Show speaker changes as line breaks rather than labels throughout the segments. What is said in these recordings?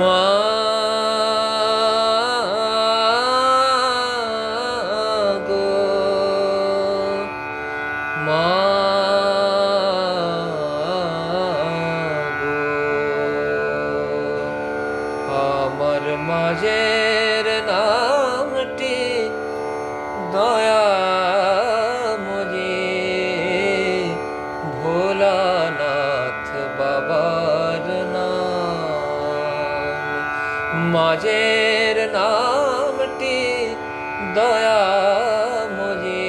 মা গো, মা গো, আমার মাঝের নামটি দয়াময়ী ভোলানাথ বাবার নাম। মাঝের নামটি দয়াময়ী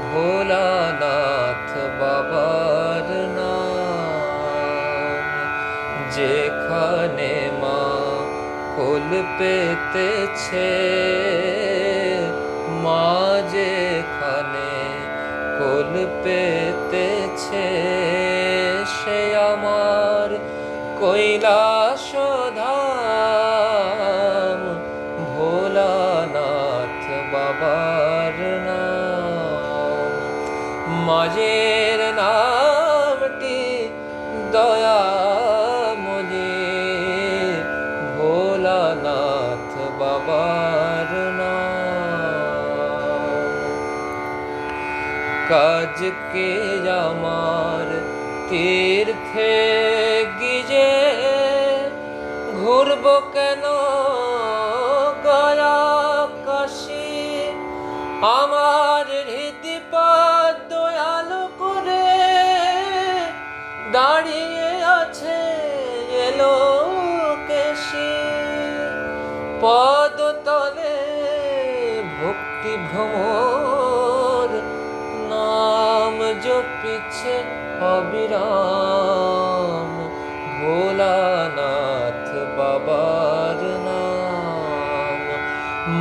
ভোলানাথ বাবার নাম। যেখানে মা কোল পেতেছে, মা যেখানে কোল পেতেছে, সে আমার কৈলাস ধাম ভোলানাথ বাবার নাম। মাঝের নামটি দয়াময়ী ভোলানাথ বাবার নাম। কাজকে আমার তীর্থে গিয়ে ঘুরব কেন গয়া কাশী, আমার হৃদপাদ দয়ালু করে দাঁড়িয়ে আছে এলো কেশী। পদতলে ভক্তি ভ্রমর নাম জপিছে অবিরাম ভোলানাথ বাবার নাম।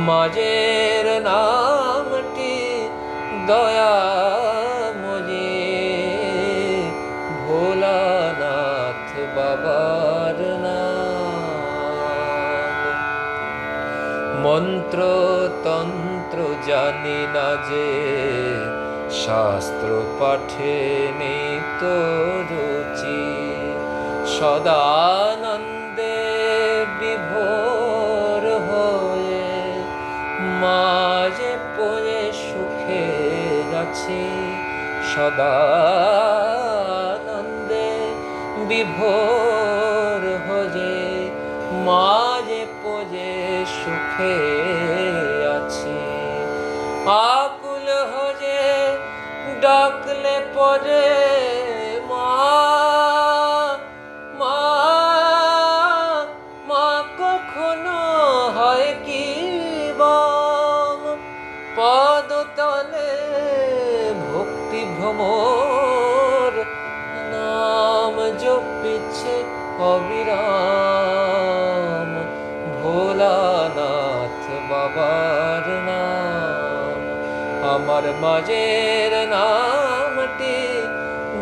মাঝের নামটি দয়াময়ী ভোলানাথ বাবার নাম। মন্ত্র তন্ত্র জানি না যে, শাস্ত্র পাঠে নেই তো রুচি, সদানন্দে বিভোর হয়ে মাঝে পড়ে সুখে যাচ্ছি। সদানন্দে বিভোর হয়ে মাঝে পড়ে সুখে আছি। আকুল হয়ে ডাকলে পরে মা মা মা কখনো হয় কি বাম। পদতলে ভক্তি ভ্রমর নাম জপিছে অবিরাম ভোলানাথ বাবার নাম। আমার মাঝের নামটি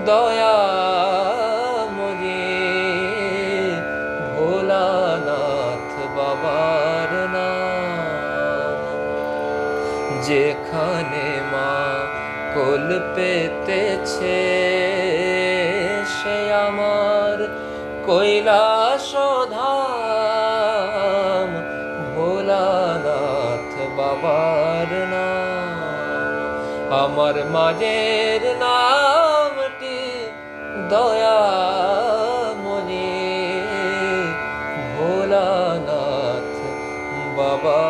দয়াময়ী ভোলানাথ বাবার নাম। যেখানে মা কোল পেতেছে, সে আমার কৈলাস ধাম ভোলানাথ বাবার নাম। আমার মাঝের নামটি দয়াময়ী ভোলানাথ বাবা।